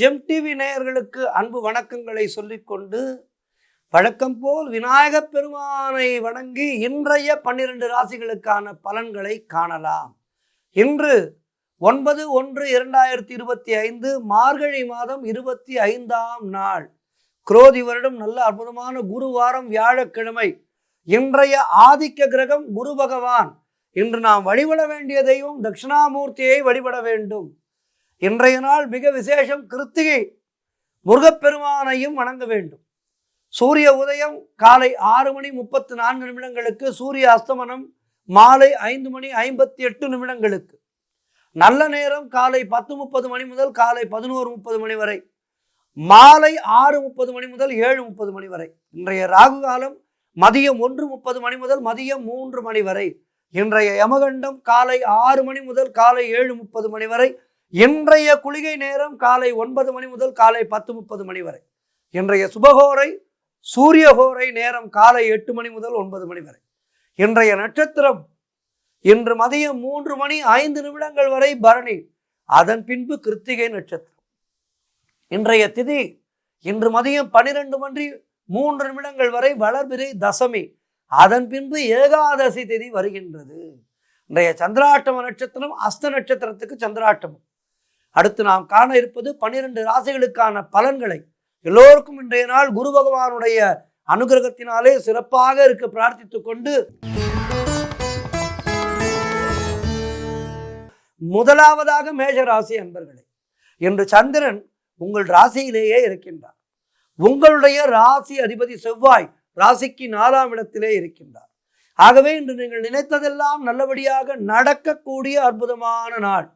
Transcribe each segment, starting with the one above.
GeM TV நேயர்களுக்கு அன்பு வணக்கங்களை சொல்லிக்கொண்டு வழக்கம் போல் விநாயகப் பெருமானை வணங்கி இன்றைய 12 ராசிகளுக்கான பலன்களை காணலாம். இன்று 9/1/2025 மார்கழி மாதம் 25ஆம் நாள், குரோதி வருடம், நல்ல அற்புதமான குருவாரம், வியாழக்கிழமை. இன்றைய ஆதிக்க கிரகம் குரு பகவான். இன்று நாம் வழிபட வேண்டிய தெய்வம் தட்சிணாமூர்த்தியை வழிபட வேண்டும். இன்றைய நாள் மிக விசேஷம். கிருத்திகை முருகப்பெருமானையும் வணங்க வேண்டும். சூரிய உதயம் காலை 6:34 சூரிய அஸ்தமனம் மாலை 5:58 நல்ல நேரம் காலை 10:30 மணி முதல் காலை 11:30 வரை, மாலை 6:30 முதல் 7:30 வரை. இன்றைய ராகு காலம் மதியம் 1:30 முதல் மதியம் 3 வரை. இன்றைய யமகண்டம் காலை 6 முதல் காலை 7:30 வரை. இன்றைய குளிகை நேரம் காலை 9 முதல் காலை 10:30 வரை. இன்றைய சுபகோரை சூரியகோரை நேரம் காலை 8 முதல் 9 வரை. இன்றைய நட்சத்திரம் இன்று மதியம் 3:05 வரை பரணி, அதன் பின்பு கிருத்திகை நட்சத்திரம். இன்றைய திதி இன்று மதியம் 12:03 வரை வளர்பிறை தசமி, அதன் பின்பு ஏகாதசி திதி வருகின்றது. இன்றைய சந்திராட்டம நட்சத்திரம் அஸ்த நட்சத்திரத்துக்கு சந்திராட்டமம். அடுத்து நாம் காண இருப்பது 12 ராசிகளுக்கான பலன்களை. எல்லோருக்கும் இன்றைய நாள் குரு பகவானுடைய அனுகிரகத்தினாலே சிறப்பாக இருக்க பிரார்த்தித்துக் கொண்டு முதலாவதாக மேஷ ராசி அன்பர்களே, இன்று சந்திரன் உங்கள் ராசியிலேயே இருக்கின்றார். உங்களுடைய ராசி அதிபதி செவ்வாய் ராசிக்கு 4ஆம் இடத்திலே இருக்கின்றார். ஆகவே இன்று நீங்கள் நினைத்ததெல்லாம் நல்லபடியாக நடக்கக்கூடிய அற்புதமான நாள்.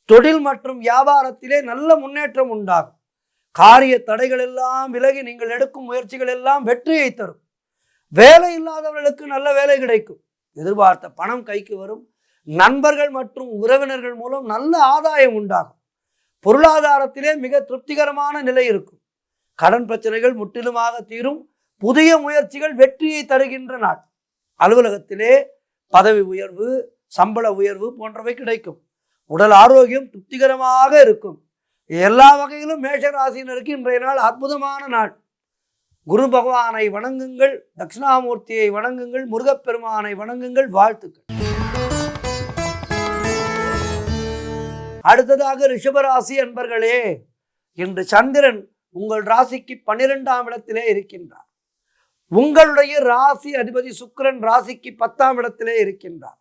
தொழில் மற்றும் வியாபாரத்திலே நல்ல முன்னேற்றம் உண்டாகும். காரிய தடைகள் எல்லாம் விலகி நீங்கள் எடுக்கும் முயற்சிகள் எல்லாம் வெற்றியை தரும். வேலை இல்லாதவர்களுக்கு நல்ல வேலை கிடைக்கும். எதிர்பார்த்த பணம் கைக்கு வரும். நண்பர்கள் மற்றும் உறவினர்கள் மூலம் நல்ல ஆதாயம் உண்டாகும். பொருளாதாரத்திலே மிக திருப்திகரமான நிலை இருக்கும். கடன் பிரச்சனைகள் முற்றிலுமாக தீரும். புதிய முயற்சிகள் வெற்றியை தருகின்ற நாள். அலுவலகத்திலே பதவி உயர்வு, சம்பள உயர்வு போன்றவை கிடைக்கும். உடல் ஆரோக்கியம் திருப்திகரமாக இருக்கும். எல்லா வகையிலும் மேஷராசினருக்கு இன்றைய நாள் அற்புதமான நாள். குரு பகவானை வணங்குங்கள், தட்சிணாமூர்த்தியை வணங்குங்கள், முருகப்பெருமானை வணங்குங்கள். வாழ்த்துக்கள். அடுத்ததாக ரிஷபராசி அன்பர்களே, இன்று சந்திரன் உங்கள் ராசிக்கு 12ஆம் இடத்திலே இருக்கின்றார். உங்களுடைய ராசி அதிபதி சுக்கிரன் ராசிக்கு 10ஆம் இடத்திலே இருக்கின்றார்.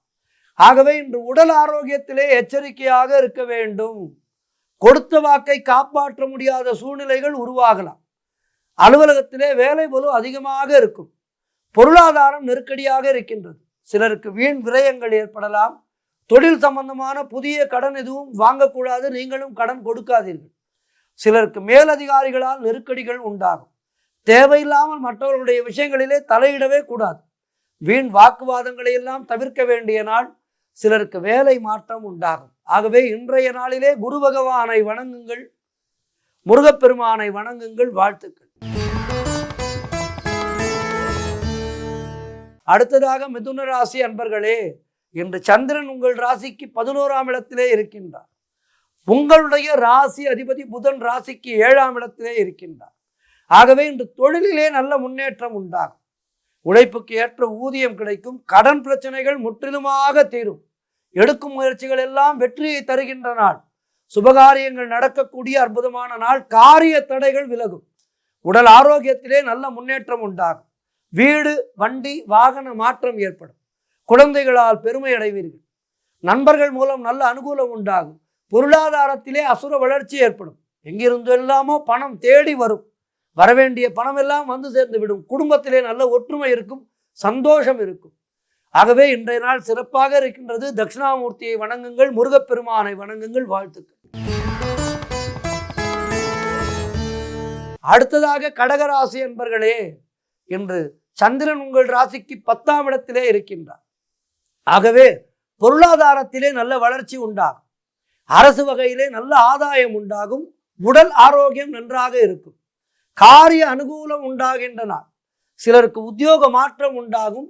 ஆகவே இன்று உடல் ஆரோக்கியத்திலே எச்சரிக்கையாக இருக்க வேண்டும். கொடுத்த வாக்கை காப்பாற்ற முடியாத சூழ்நிலைகள் உருவாகலாம். அலுவலகத்திலே வேலை பளு அதிகமாக இருக்கும். பொருளாதாரம் நெருக்கடியாக இருக்கின்றது. சிலருக்கு வீண் விரயங்கள் ஏற்படலாம். தொழில் சம்பந்தமான புதிய கடன் எதுவும் வாங்கக்கூடாது. நீங்களும் கடன் கொடுக்காதீர்கள். சிலருக்கு மேலதிகாரிகளால் நெருக்கடிகள் உண்டாகும். தேவையில்லாமல் மற்றவர்களுடைய விஷயங்களிலே தலையிடவே கூடாது. வீண் வாக்குவாதங்களை எல்லாம் தவிர்க்க வேண்டிய நாள். சிலருக்கு வேலை மாற்றம் உண்டாகும். ஆகவே இன்றைய நாளிலே குரு பகவானை வணங்குங்கள், முருகப்பெருமானை வணங்குங்கள். வாழ்த்துக்கள். அடுத்ததாக மிதுன ராசி அன்பர்களே, இன்று சந்திரன் உங்கள் ராசிக்கு 11ஆம் இடத்திலே இருக்கின்றார். உங்களுடைய ராசி அதிபதி புதன் ராசிக்கு 7ஆம் இடத்திலே இருக்கின்றார். ஆகவே இன்று தொழிலிலே நல்ல முன்னேற்றம் உண்டாகும். உழைப்புக்கு ஏற்ற ஊதியம் கிடைக்கும். கடன் பிரச்சனைகள் முற்றிலுமாக தீரும். எடுக்கும் முயற்சிகள் எல்லாம் வெற்றியை தருகின்ற நாள். சுபகாரியங்கள் நடக்கக்கூடிய அற்புதமான நாள். காரிய தடைகள் விலகும். உடல் ஆரோக்கியத்திலே நல்ல முன்னேற்றம் உண்டாகும். வீடு, வண்டி, வாகன மாற்றம் ஏற்படும். குழந்தைகளால் பெருமை அடைவீர்கள். நண்பர்கள் மூலம் நல்ல அனுகூலம் உண்டாகும். பொருளாதாரத்திலே அசுர வளர்ச்சி ஏற்படும். எங்கிருந்து எல்லாமோ பணம் தேடி வரும். வரவேண்டிய பணம் எல்லாம் வந்து சேர்ந்து விடும். குடும்பத்திலே நல்ல ஒற்றுமை இருக்கும், சந்தோஷம் இருக்கும். ஆகவே இன்றைய நாள் சிறப்பாக இருக்கின்றது. தட்சிணாமூர்த்தியை வணங்குங்கள், முருகப்பெருமானை வணங்குங்கள். வாழ்த்துக்கள். அடுத்ததாக கடகராசி என்பர்களே, இன்று சந்திரன் உங்கள் ராசிக்கு 10ஆம் இடத்திலே இருக்கின்றார். ஆகவே பொருளாதாரத்திலே நல்ல வளர்ச்சி உண்டாகும். அரசு வகையிலே நல்ல ஆதாயம் உண்டாகும். உடல் ஆரோக்கியம் நன்றாக இருக்கும். காரிய அனுகூலம் உண்டாகின்ற நாள். சிலருக்கு உத்தியோக மாற்றம் உண்டாகும்.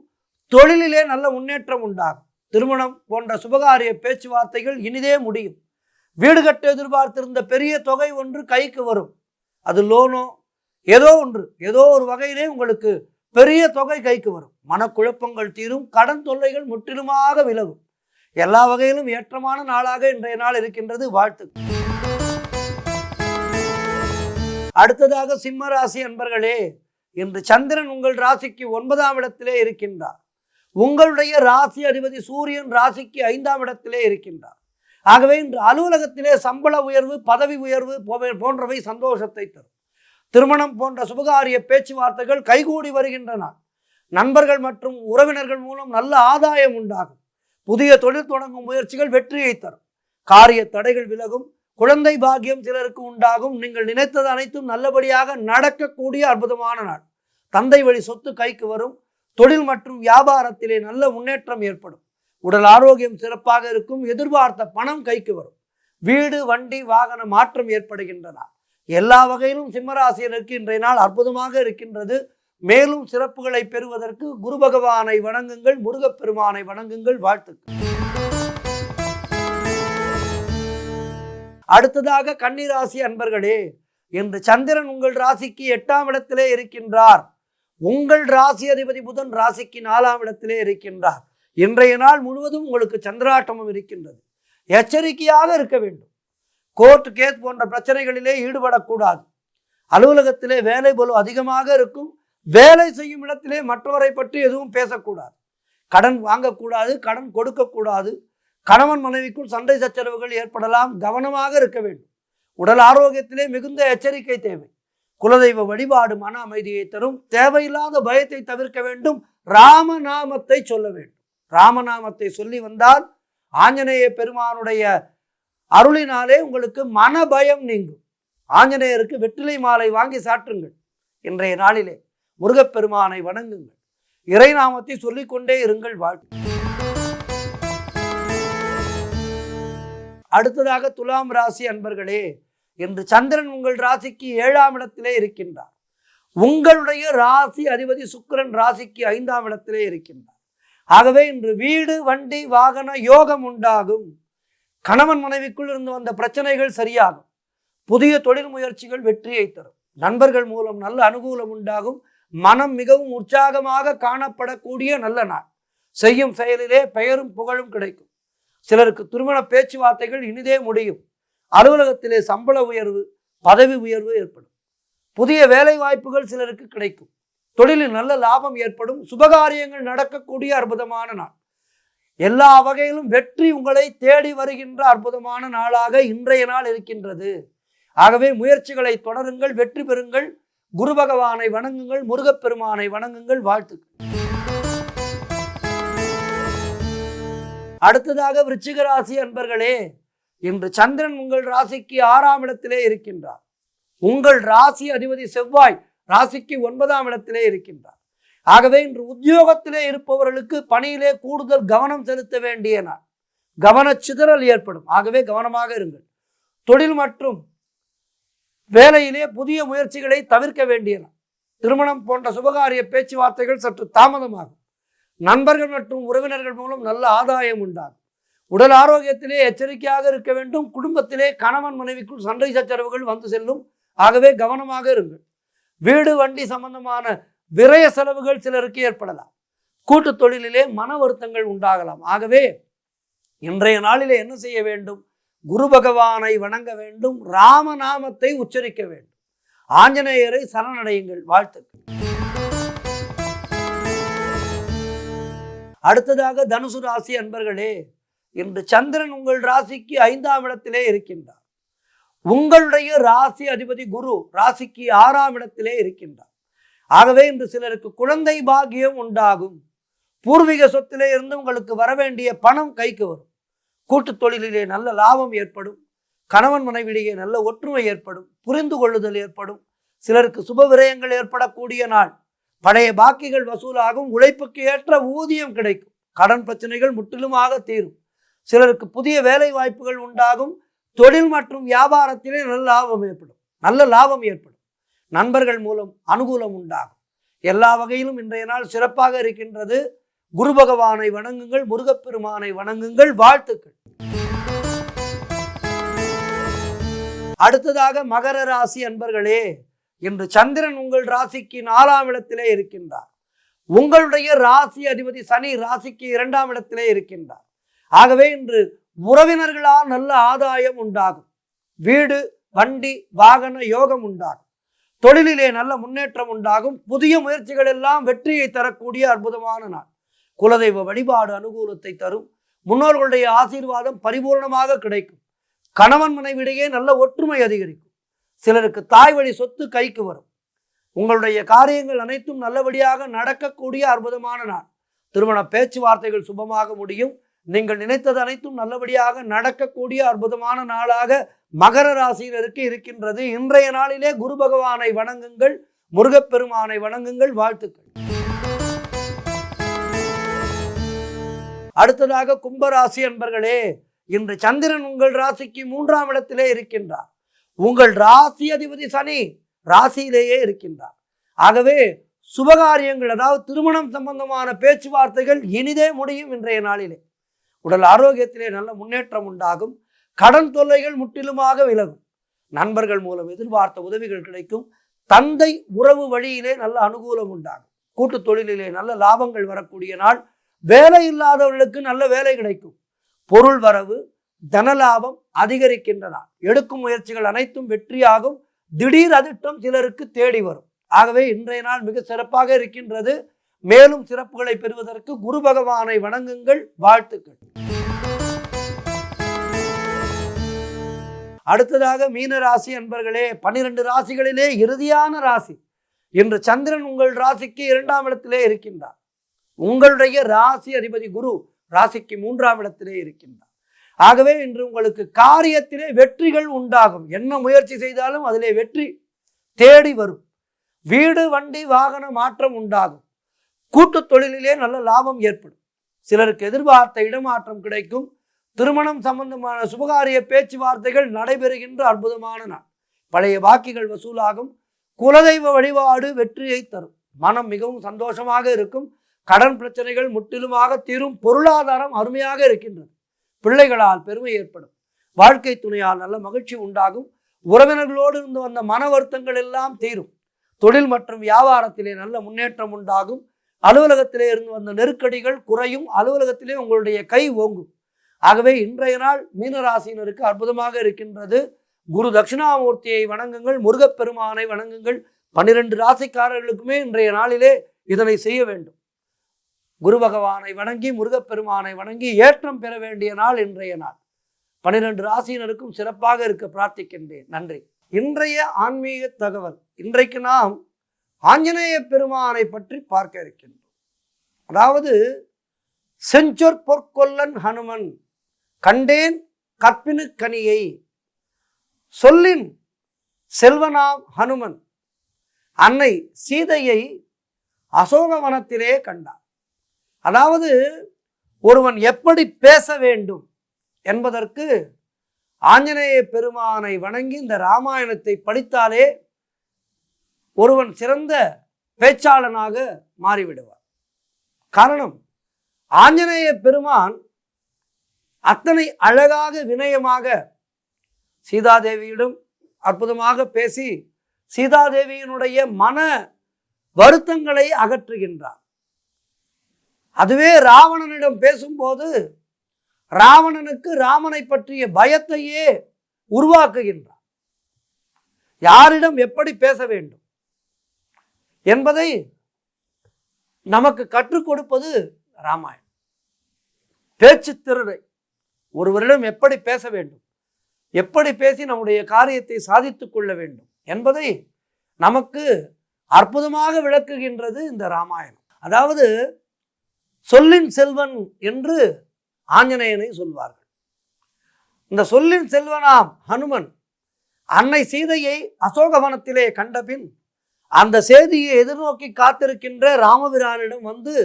தொழிலிலே நல்ல முன்னேற்றம் உண்டாகும். திருமணம் போன்ற சுபகாரிய பேச்சுவார்த்தைகள் இனிதே முடியும். வீடு கட்ட எதிர்பார்த்திருந்த பெரிய தொகை ஒன்று கைக்கு வரும். அது லோனோ ஏதோ ஒன்று, ஏதோ ஒரு வகையிலே உங்களுக்கு பெரிய தொகை கைக்கு வரும். மனக்குழப்பங்கள் தீரும், கடன் தொல்லைகள் முற்றிலுமாக விலகும். எல்லா வகையிலும் ஏற்றமான நாளாக இன்றைய நாள் இருக்கின்றது. வாழ்த்து. அடுத்ததாக சிம்ம ராசி அன்பர்களே, இன்று சந்திரன் உங்கள் ராசிக்கு 9ஆம் இடத்திலே இருக்கின்றார். உங்களுடைய ராசி அதிபதி சூரியன் ராசிக்கு 5ஆம் இடத்திலே இருக்கின்றார். ஆகவே இன்று அலுவலகத்திலே சம்பள உயர்வு, பதவி உயர்வு போன்றவை சந்தோஷத்தை தரும். திருமணம் போன்ற சுபகாரிய பேச்சுவார்த்தைகள் கைகூடி வருகின்றன. நண்பர்கள் மற்றும் உறவினர்கள் மூலம் நல்ல ஆதாயம் உண்டாகும். புதிய தொழில் தொடங்கும் முயற்சிகள் வெற்றியை தரும். காரிய தடைகள் விலகும். குழந்தை பாக்கியம் சிலருக்கு உண்டாகும். நீங்கள் நினைத்தது அனைத்தும் நல்லபடியாக நடக்கக்கூடிய அற்புதமான நாள். தந்தை வழி சொத்து கைக்கு வரும். தொழில் மற்றும் வியாபாரத்திலே நல்ல முன்னேற்றம் ஏற்படும். உடல் ஆரோக்கியம் சிறப்பாக இருக்கும். எதிர்பார்த்த பணம் கைக்கு வரும். வீடு, வண்டி, வாகன மாற்றம் ஏற்படுகின்றன. எல்லா வகையிலும் சிம்மராசியருக்கு இன்றைய நாள் அற்புதமாக இருக்கின்றது. மேலும் சிறப்புகளை பெறுவதற்கு குரு பகவானை வணங்குங்கள், முருகப்பெருமானை வணங்குங்கள். வாழ்த்துக்கள். அடுத்ததாக கன்னிராசி அன்பர்களே, இன்று சந்திரன் உங்கள் ராசிக்கு 8ஆம் இடத்திலே இருக்கின்றார். உங்கள் ராசி அதிபதி புதன் ராசிக்கு 4ஆம் இடத்திலே இருக்கின்றார். இன்றைய நாள் முழுவதும் உங்களுக்கு சந்திராட்டமும் இருக்கின்றது. எச்சரிக்கையாக இருக்க வேண்டும். கோர்ட் கேஸ் போன்ற பிரச்சனைகளிலே ஈடுபடக்கூடாது. அலுவலகத்திலே வேலை பளு அதிகமாக இருக்கும். வேலை செய்யும் இடத்திலே மற்றவரை பற்றி எதுவும் பேசக்கூடாது. கடன் வாங்கக்கூடாது, கடன் கொடுக்கக்கூடாது. கணவன் மனைவிக்குள் சண்டை சச்சரவுகள் ஏற்படலாம். கவனமாக இருக்க வேண்டும். உடல் ஆரோக்கியத்திலே மிகுந்த எச்சரிக்கை தேவை. குலதெய்வ வழிபாடு மன அமைதியை தரும். தேவையில்லாத பயத்தை தவிர்க்க வேண்டும். ராமநாமத்தை சொல்ல வேண்டும். ராமநாமத்தை சொல்லி வந்தால் ஆஞ்சநேய பெருமானுடைய அருளினாலே உங்களுக்கு மன பயம் நீங்கும். ஆஞ்சநேயருக்கு வெற்றிலை மாலை வாங்கி சாற்றுங்கள். இன்றைய நாளிலே முருகப்பெருமானை வணங்குங்கள். இறைநாமத்தை சொல்லிக்கொண்டே இருங்கள். வாழ்க்கை. அடுத்ததாக துலாம் ராசி அன்பர்களே, இன்று சந்திரன் உங்கள் ராசிக்கு 7ஆம் இடத்திலே இருக்கின்றார். உங்களுடைய ராசி அதிபதி சுக்கிரன் ராசிக்கு 5ஆம் இடத்திலே இருக்கின்றார். ஆகவே இன்று வீடு, வண்டி, வாகன யோகம் உண்டாகும். கணவன் மனைவிக்குள் இருந்து வந்த பிரச்சனைகள் சரியாகும். புதிய தொழில் முயற்சிகள் வெற்றியை தரும். நண்பர்கள் மூலம் நல்ல அனுகூலம் உண்டாகும். மனம் மிகவும் உற்சாகமாக காணப்படக்கூடிய நல்ல நாள். செய்யும் செயலிலே பெயரும் புகழும் கிடைக்கும். சிலருக்கு திருமண பேச்சுவார்த்தைகள் இனிதே முடியும். அலுவலகத்திலே சம்பள உயர்வு, பதவி உயர்வு ஏற்படும். புதிய வேலை வாய்ப்புகள் சிலருக்கு கிடைக்கும். தொழிலில் நல்ல லாபம் ஏற்படும். சுபகாரியங்கள் நடக்கக்கூடிய அற்புதமான நாள். எல்லா வகையிலும் வெற்றி உங்களை தேடி வருகின்ற அற்புதமான நாளாக இன்றைய நாள் இருக்கின்றது. ஆகவே முயற்சிகளை தொடருங்கள், வெற்றி பெறுங்கள். குரு பகவானை வணங்குங்கள், முருகப்பெருமானை வணங்குங்கள். வாழ்த்துக்கள். அடுத்ததாக விருச்சிக ராசி அன்பர்களே, இன்று சந்திரன் உங்கள் ராசிக்கு 6ஆம் இடத்திலே இருக்கின்றார். உங்கள் ராசி அதிபதி செவ்வாய் ராசிக்கு 9ஆம் இடத்திலே இருக்கின்றார். ஆகவே இன்று உத்தியோகத்திலே இருப்பவர்களுக்கு பணியிலே கூடுதல் கவனம் செலுத்த வேண்டிய நாள். கவனச்சிதறல் ஏற்படும். ஆகவே கவனமாக இருங்கள். தொழில் மற்றும் வேலையிலே புதிய முயற்சிகளை தவிர்க்க வேண்டிய நாள். திருமணம் போன்ற சுபகாரிய பேச்சுவார்த்தைகள் சற்று தாமதமாகும். நண்பர்கள் மற்றும் உறவினர்கள் மூலம் நல்ல ஆதாயம் உண்டாகும். உடல் ஆரோக்கியத்திலே எச்சரிக்கையாக இருக்க வேண்டும். குடும்பத்திலே கணவன் மனைவிக்குள் சண்டை சச்சரவுகள் வந்து செல்லும். ஆகவே கவனமாக இருங்கள். வீடு, வண்டி சம்பந்தமான விரய செலவுகள் சிலருக்கு ஏற்படலாம். கூட்டு தொழிலிலே மன வருத்தங்கள் உண்டாகலாம். ஆகவே இன்றைய நாளிலே என்ன செய்ய வேண்டும்? குரு பகவானை வணங்க வேண்டும். ராமநாமத்தை உச்சரிக்க வேண்டும். ஆஞ்சநேயரை சரணடையுங்கள். வாழ்த்துக்கள். அடுத்ததாக தனுசு ராசி அன்பர்களே, இன்று சந்திரன் உங்கள் ராசிக்கு 5ஆம் இடத்திலே இருக்கின்றார். உங்களுடைய ராசி அதிபதி குரு ராசிக்கு 6ஆம் இடத்திலே இருக்கின்றார். ஆகவே இன்று சிலருக்கு குழந்தை பாக்கியம் உண்டாகும். பூர்வீக சொத்திலே இருந்து உங்களுக்கு வரவேண்டிய பணம் கைக்கு வரும். கூட்டு தொழிலிலே நல்ல லாபம் ஏற்படும். கணவன் மனைவியிடையே நல்ல ஒற்றுமை ஏற்படும். புரிந்து கொள்ளுதல் ஏற்படும். சிலருக்கு சுப விரயங்கள் ஏற்படக்கூடிய நாள். பழைய பாக்கிகள் வசூலாகும். உழைப்புக்கு ஏற்ற ஊதியம் கிடைக்கும். கடன் பிரச்சனைகள் முற்றிலுமாக தீரும். சிலருக்கு புதிய வேலை வாய்ப்புகள் உண்டாகும். தொழில் மற்றும் வியாபாரத்திலே நல்ல லாபம் ஏற்படும். நண்பர்கள் மூலம் அனுகூலம் உண்டாகும். எல்லா வகையிலும் இன்றைய நாள் சிறப்பாக இருக்கின்றது. குரு பகவானை வணங்குங்கள், முருகப்பெருமானை வணங்குங்கள். வாழ்த்துக்கள். அடுத்ததாக மகர ராசி அன்பர்களே, இன்று சந்திரன் உங்கள் ராசிக்கு 4ஆம் இடத்திலே இருக்கின்றார். உங்களுடைய ராசி அதிபதி சனி ராசிக்கு 2ஆம் இடத்திலே இருக்கின்றார். ஆகவே இன்று உறவினர்களால் நல்ல ஆதாயம் உண்டாகும். வீடு வண்டி வாகன யோகம் உண்டாகும். தொழிலிலே நல்ல முன்னேற்றம் உண்டாகும். புதிய முயற்சிகள் எல்லாம் வெற்றியை தரக்கூடிய அற்புதமான நாள். குலதெய்வ வழிபாடு அனுகூலத்தை தரும். முன்னோர்களுடைய ஆசீர்வாதம் பரிபூர்ணமாக கிடைக்கும். கணவன் மனைவிடையே நல்ல ஒற்றுமை அதிகரிக்கும். சிலருக்கு தாய் வழி சொத்து கைக்கு வரும். உங்களுடைய காரியங்கள் அனைத்தும் நல்லபடியாக நடக்கக்கூடிய அற்புதமான நாள். திருமண பேச்சுவார்த்தைகள் சுபமாக முடியும். நீங்கள் நினைத்தது அனைத்தும் நல்லபடியாக நடக்கக்கூடிய அற்புதமான நாளாக மகர ராசியினருக்கு இருக்கின்றது. இன்றைய நாளிலே குரு பகவானை வணங்குங்கள், முருகப்பெருமானை வணங்குங்கள். வாழ்த்துக்கள். அடுத்ததாக கும்பராசி அன்பர்களே, இன்று சந்திரன் உங்கள் ராசிக்கு 3ஆம் இடத்திலே இருக்கின்றார். உங்கள் ராசி அதிபதி சனி ராசியிலேயே இருக்கின்றார். ஆகவே சுபகாரியங்கள், அதாவது திருமணம் சம்பந்தமான பேச்சுவார்த்தைகள் இனிதே முடியும். இன்றைய நாளிலே உடல் ஆரோக்கியத்திலே நல்ல முன்னேற்றம் உண்டாகும். கடன் தொல்லைகள் முற்றிலுமாக விலகும். நண்பர்கள் மூலம் எதிர்பார்த்த உதவிகள் கிடைக்கும். தந்தை உறவு வழியிலே நல்ல அனுகூலம் உண்டாகும். கூட்டு தொழிலிலே நல்ல லாபங்கள் வரக்கூடிய நாள். வேலை இல்லாதவர்களுக்கு நல்ல வேலை கிடைக்கும். பொருள் வரவு தனலாபம் அதிகரிக்கின்ற நாள். எடுக்கும் முயற்சிகள் அனைத்தும் வெற்றியாகும். திடீர் அதிர்ஷ்டம் சிலருக்கு தேடி வரும். ஆகவே இன்றைய நாள் மிக சிறப்பாக இருக்கின்றது. மேலும் சிறப்புகளை பெறுவதற்கு குரு பகவானை வணங்குங்கள். வாழ்த்துக்கள். அடுத்ததாக மீன ராசி அன்பர்களே, 12 ராசிகளிலே இறுதியான ராசி. இன்று சந்திரன் உங்கள் ராசிக்கு 2ஆம் இடத்திலே இருக்கின்றார். உங்களுடைய ராசி அதிபதி குரு ராசிக்கு 3ஆம் இடத்திலே இருக்கின்றார். ஆகவே இன்று உங்களுக்கு காரியத்திலே வெற்றிகள் உண்டாகும். என்ன முயற்சி செய்தாலும் அதிலே வெற்றி தேடி வரும். வீடு வண்டி வாகன மாற்றம் உண்டாகும். கூட்டு தொழிலிலே நல்ல லாபம் ஏற்படும். சிலருக்கு எதிர்பார்த்த இடமாற்றம் கிடைக்கும். திருமணம் சம்பந்தமான சுபகாரிய பேச்சுவார்த்தைகள் நடைபெறுகின்ற அற்புதமான நாள். பழைய பாக்கிகள் வசூலாகும். குலதெய்வ வழிபாடு வெற்றியை தரும். மனம் மிகவும் சந்தோஷமாக இருக்கும். கடன் பிரச்சனைகள் முற்றிலுமாக தீரும். பொருளாதாரம் அருமையாக இருக்கின்றது. பிள்ளைகளால் பெருமை ஏற்படும். வாழ்க்கை துணையால் நல்ல மகிழ்ச்சி உண்டாகும். உறவினர்களோடு இருந்து வந்த மன வருத்தங்கள் எல்லாம் தீரும். தொழில் மற்றும் வியாபாரத்திலே நல்ல முன்னேற்றம் உண்டாகும். அலுவலகத்திலே இருந்து வந்த நெருக்கடிகள் குறையும். அலுவலகத்திலே உங்களுடைய கை ஓங்கும். ஆகவே இன்றைய நாள் மீனராசினருக்கு அற்புதமாக இருக்கின்றது. குரு தட்சிணாமூர்த்தியை வணங்குங்கள், முருகப்பெருமானை வணங்குங்கள். 12 ராசிக்காரர்களுக்குமே இன்றைய நாளிலே இதனை செய்ய வேண்டும். குரு பகவானை வணங்கி முருகப்பெருமானை வணங்கி ஏற்றம் பெற வேண்டிய நாள் இன்றைய நாள். 12 ராசியினருக்கும் சிறப்பாக இருக்க பிரார்த்திக்கின்றேன். நன்றி. இன்றைய ஆன்மீக தகவல். இன்றைக்கு நாம் ஆஞ்சநேய பெருமானை பற்றி பார்க்க இருக்கின்றோம். அதாவது செஞ்சொற் பொற்கொல்லன் ஹனுமன் கண்டேன் கற்பினு கனியை, சொல்லின் செல்வனாம் ஹனுமன் அன்னை சீதையை அசோகவனத்திலே கண்டார். அதாவது ஒருவன் எப்படி பேச வேண்டும் என்பதற்கு ஆஞ்சநேய பெருமானை வணங்கி இந்த ராமாயணத்தை படித்தாலே ஒருவன் சிறந்த பேச்சாளனாக மாறிவிடுவார். காரணம், ஆஞ்சநேய பெருமான் அத்தனை அழகாக வினயமாக சீதாதேவியிடம் அற்புதமாக பேசி சீதாதேவியினுடைய மன வருத்தங்களை அகற்றுகின்றார். அதுவே ராவணனிடம் பேசும்போது ராவணனுக்கு ராமனை பற்றிய பயத்தையே உருவாக்குகின்றார். யாரிடம் எப்படி பேச வேண்டும் என்பதை நமக்கு கற்றுக் கொடுப்பது ராமாயணம். பேச்சு திறனை, ஒருவரிடம் எப்படி பேச வேண்டும், எப்படி பேசி நம்முடைய காரியத்தை சாதித்துக் கொள்ள வேண்டும் என்பதை நமக்கு அற்புதமாக விளக்குகின்றது இந்த ராமாயணம். அதாவது சொல்லின் செல்வன் என்று ஆஞ்சநேயனை சொல்வார்கள். இந்த சொல்லின் செல்வனாம் ஹனுமன் அன்னை சீதையை அசோகவனத்திலே கண்டபின் அந்த செய்தியை எதிர்நோக்கி காத்திருக்கின்ற ராமபிரானிடம் வந்து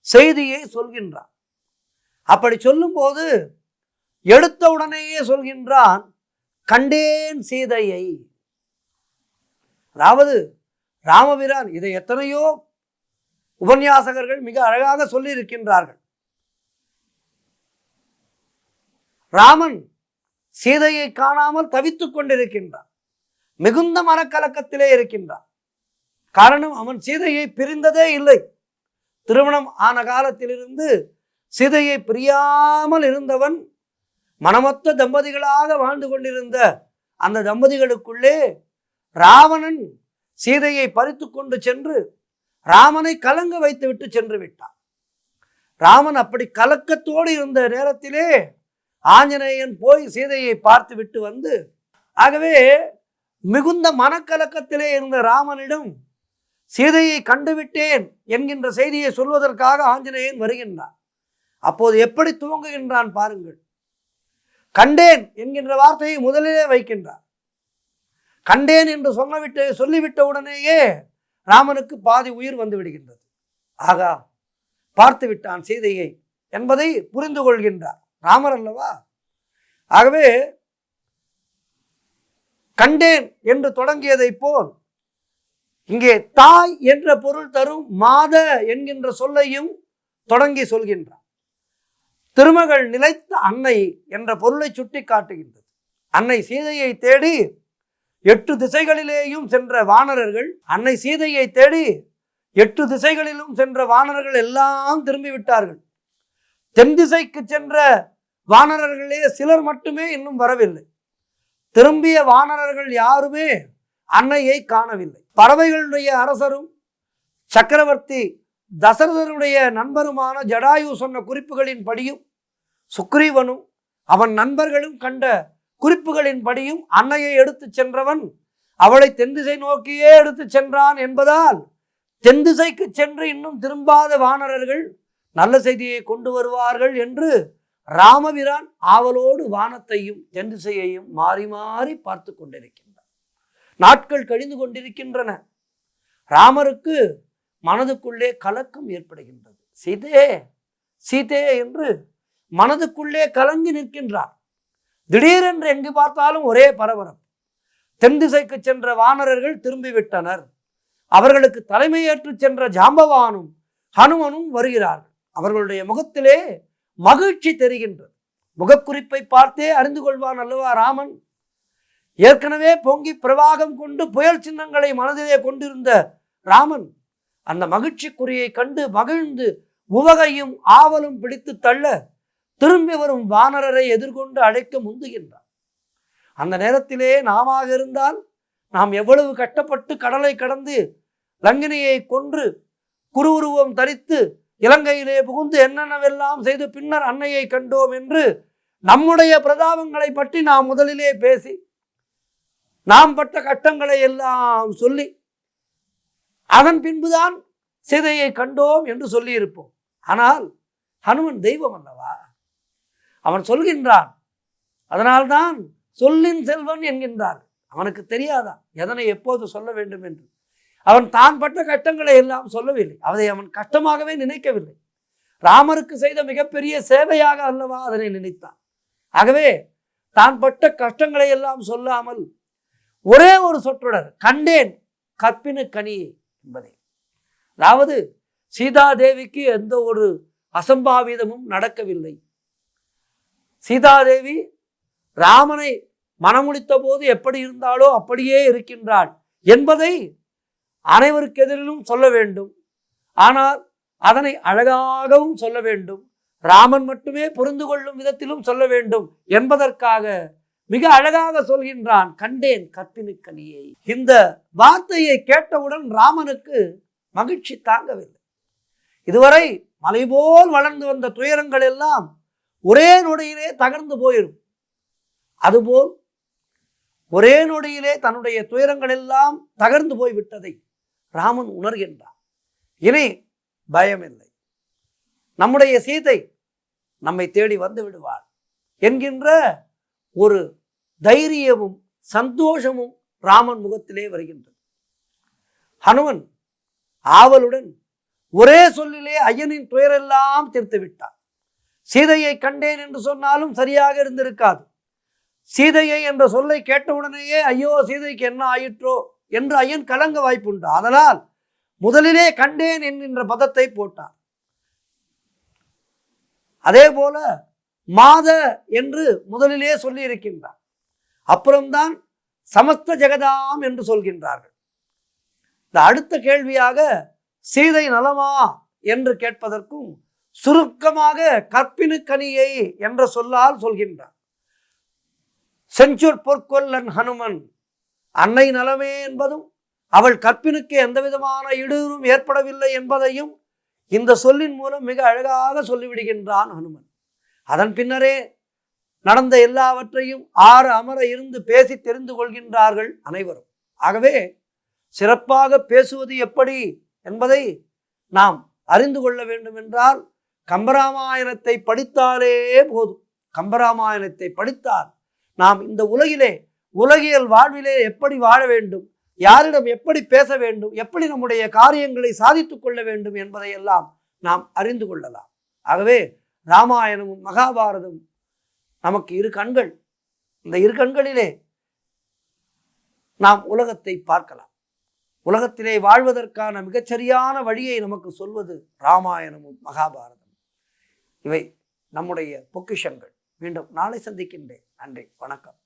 செய்தியை சொல்கின்றான். அப்படி சொல்லும்போது எடுத்த உடனேயே சொல்கின்றான், கண்டேன் சீதையை. அதாவது ராமபிரான், இதை எத்தனையோ உபன்யாசகர்கள் மிக அழகாக சொல்லி இருக்கின்றார்கள். ராமன் சீதையை காணாமல் தவித்துக் கொண்டிருக்கின்றான். மிகுந்த மனக்கலக்கத்திலே இருக்கின்றான். காரணம், அவன் சீதையை பிரிந்ததே இல்லை. திருமணம் ஆன காலத்திலிருந்து சீதையை பிரியாமல் இருந்தவன் மனமொத்த தம்பதிகளாக வாழ்ந்து கொண்டிருந்த அந்த தம்பதிகளுக்குள்ளே ராவணன் சீதையை பறித்து கொண்டு சென்று ராமனை கலங்க வைத்து விட்டு சென்று விட்டான். ராமன் அப்படி கலக்கத்தோடு இருந்த நேரத்திலே ஆஞ்சநேயன் போய் சீதையை பார்த்து விட்டு வந்து, ஆகவே மிகுந்த மனக்கலக்கத்திலே இருந்த ராமனிடம் சீதையை கண்டுவிட்டேன் என்கின்ற செய்தியை சொல்வதற்காக ஆஞ்சநேயன் வருகின்றான். அப்போது எப்படி துவங்குகின்றான் பாருங்கள். கண்டேன் என்கின்ற வார்த்தையை முதலிலே வைக்கின்றார். கண்டேன் என்று சொல்லிவிட்ட உடனேயே ராமனுக்கு பாதி உயிர் வந்து விடுகின்றது. ஆகா, பார்த்து விட்டான் சீதையை என்பதை புரிந்து கொள்கின்றார். ராமர் அல்லவா? ஆகவே கண்டேன் என்று தொடங்கியதை போல் இங்கே தாய் என்ற பொருள் தரும் மாத என்கின்ற சொல்லையும் தொடங்கி சொல்கின்றார். திருமகள் நிலைத்த அன்னை என்ற பொருளை சுட்டி காட்டுகின்றது. அன்னை சீதையை தேடி 8 திசைகளிலேயும் சென்ற வானரர்கள், அன்னை சீதையை தேடி 8 திசைகளிலும் சென்ற வானரர்கள் எல்லாம் திரும்பி விட்டார்கள். தென் திசைக்கு சென்ற வானரர்களே சிலர் மட்டுமே இன்னும் வரவில்லை. திரும்பிய வானரர்கள் யாருமே அன்னையை காணவில்லை. பறவைகளுடைய அரசரும் சக்கரவர்த்தி தசரதனுடைய நண்பருமான ஜடாயு சொன்ன குறிப்புகளின் படியும் சுக்ரீவனும் அவன் நண்பர்களும் கண்ட குறிப்புகளின் படியும் அன்னையை எடுத்து சென்றவன் அவளை தென் திசை நோக்கியே எடுத்து சென்றான் என்பதால் தென் திசைக்கு சென்று இன்னும் திரும்பாத வானரர்கள் நல்ல செய்தியை கொண்டு வருவார்கள் என்று ராமபிரான் ஆவலோடு வானத்தையும் தென் திசையையும் மாறி மாறி பார்த்து கொண்டிருக்கின்றார். நாட்கள் கழிந்து கொண்டிருக்கின்றன. ராமருக்கு மனதுக்குள்ளே கலக்கம் ஏற்படுகின்றது. சீதே சீதே என்று மனதுக்குள்ளே கலங்கி நிற்கின்றார். திடீரென்று எங்கு பார்த்தாலும் ஒரே பரபரப்பு. தென் திசைக்கு சென்ற வானரர்கள் திரும்பிவிட்டனர். அவர்களுக்கு தலைமையேற்று சென்ற ஜாம்பவானும் ஹனுமனும் வருகிறார்கள். அவர்களுடைய முகத்திலே மகிழ்ச்சி தெரிகின்றது. முகக்குறிப்பை பார்த்தே அறிந்து கொள்வான் அல்லவா ராமன்? ஏற்கனவே பொங்கி பிரவாகம் கொண்டு புயல் சின்னங்களை மனதிலே கொண்டிருந்த ராமன் அந்த மகிழ்ச்சிக்குறியை கண்டு மகிழ்ந்து உவகையும் ஆவலும் பிடித்து தள்ள திரும்பி வரும் வானரரை எதிர்கொண்டு அழைக்க முந்துகின்றார். அந்த நேரத்திலே நாம இருந்தால் நாம் எவ்வளவு கஷ்டப்பட்டு கடலை கடந்து லங்கினியை கொன்று குருவுருவம் தரித்து இலங்கையிலே புகுந்து என்னென்னவெல்லாம் செய்து பின்னர் அன்னையை கண்டோம் என்று நம்முடைய பிரதாபங்களை பற்றி நாம் முதலிலே பேசி நாம் பட்ட கஷ்டங்களை எல்லாம் சொல்லி அதன் பின்புதான் சீதையை கண்டோம் என்று சொல்லி இருப்போம். ஆனால் ஹனுமன் தெய்வம் அல்லவா? அவன் சொல்கின்றான். அதனால்தான் சொல்லின் செல்வன் என்கின்றார். அவனுக்கு தெரியாதா எதனை எப்போது சொல்ல வேண்டும் என்று? அவன் தான் பட்ட கஷ்டங்களை எல்லாம் சொல்லவில்லை. அதை அவன் கஷ்டமாகவே நினைக்கவில்லை. ராமருக்கு செய்த மிகப்பெரிய சேவையாக அல்லவா அதனை நினைத்தான். ஆகவே தான் பட்ட கஷ்டங்களை எல்லாம் சொல்லாமல் ஒரே ஒரு சொற்றொடர், கண்டேன் கற்பின கனியே என்பதே. அதாவது சீதாதேவிக்கு எந்த ஒரு அசம்பாவிதமும் நடக்கவில்லை. சீதாதேவி ராமனை மனமுடித்த போது எப்படி இருந்தாலோ அப்படியே இருக்கின்றாள் என்பதை அனைவருக்கு எதிரிலும் சொல்ல வேண்டும். ஆனால் அதனை அழகாகவும் சொல்ல வேண்டும். ராமன் மட்டுமே புரிந்து கொள்ளும் விதத்திலும் சொல்ல வேண்டும் என்பதற்காக மிக அழகாக சொல்கின்றான், கண்டேன் கற்பினுக்கனியை. இந்த வார்த்தையை கேட்டவுடன் ராமனுக்கு மகிழ்ச்சி தாங்கவில்லை. இதுவரை மலை போல் வளர்ந்து வந்த துயரங்கள் எல்லாம் ஒரே நொடியிலே தகர்ந்து போயிடும். அதுபோல் ஒரே நொடியிலே தன்னுடைய துயரங்கள் எல்லாம் தகர்ந்து போய்விட்டதை ராமன் உணர்கின்றான். இனி பயமில்லை, நம்முடைய சீதை நம்மை தேடி வந்து விடுவாள் என்கின்ற ஒரு தைரியமும் சந்தோஷமும் ராமன் முகத்திலே வருகின்றது. ஹனுமன் ஆவலுடன் ஒரே சொல்லிலே ஐயனின் துயரெல்லாம் தீர்த்து விட்டான். சீதையை கண்டேன் என்று சொன்னாலும் சரியாக இருந்திருக்காது. சீதையை என்ற சொல்லை கேட்டவுடனேயே ஐயோ சீதைக்கு என்ன ஆயிற்றோ என்று ஐயன் கலங்க வாய்ப்புண்டு. அதனால் முதலிலே கண்டேன் என்கின்ற பதத்தை போட்டான். அதே போல மாத என்று முதலிலே சொல்லி இருக்கின்றார். அப்புறம்தான் சமஸ்த ஜெகதாம் என்று சொல்கின்றார்கள். இந்த அடுத்த கேள்வியாக சீதை நலமா என்று கேட்பதற்கும் சுருக்கமாக கற்பினு கனியை என்ற சொல்லால் சொல்கின்றார். செஞ்சொற் பொற்கொல்லன் ஹனுமன், அன்னை நலமே என்பதும் அவள் கற்பினுக்கு எந்த விதமான இடையூறும் ஏற்படவில்லை என்பதையும் இந்த சொல்லின் மூலம் மிக அழகாக சொல்லிவிடுகின்றான் ஹனுமன். அதன் பின்னரே நடந்த எல்லாவற்றையும் ஆறு அமர இருந்து பேசி தெரிந்து கொள்கின்றார்கள் அனைவரும். ஆகவே சிறப்பாக பேசுவது எப்படி என்பதை நாம் அறிந்து கொள்ள வேண்டும் என்றால் கம்பராமாயணத்தை படித்தாலே போதும். கம்பராமாயணத்தை படித்தால் நாம் இந்த உலகியல் வாழ்விலே எப்படி வாழ வேண்டும், யாரிடம் எப்படி பேச வேண்டும், எப்படி நம்முடைய காரியங்களை சாதித்துக் கொள்ள வேண்டும் என்பதையெல்லாம் நாம் அறிந்து கொள்ளலாம். ஆகவே ராமாயணமும் மகாபாரதம் நமக்கு இரு கண்கள். இந்த இரு கண்களிலே நாம் உலகத்தை பார்க்கலாம். உலகத்திலே வாழ்வதற்கான மிகச்சரியான வழியை நமக்கு சொல்வது ராமாயணமும் மகாபாரதம். இவை நம்முடைய பொக்கிஷங்கள். மீண்டும் நாளை சந்திக்கின்றேன். நன்றி, வணக்கம்.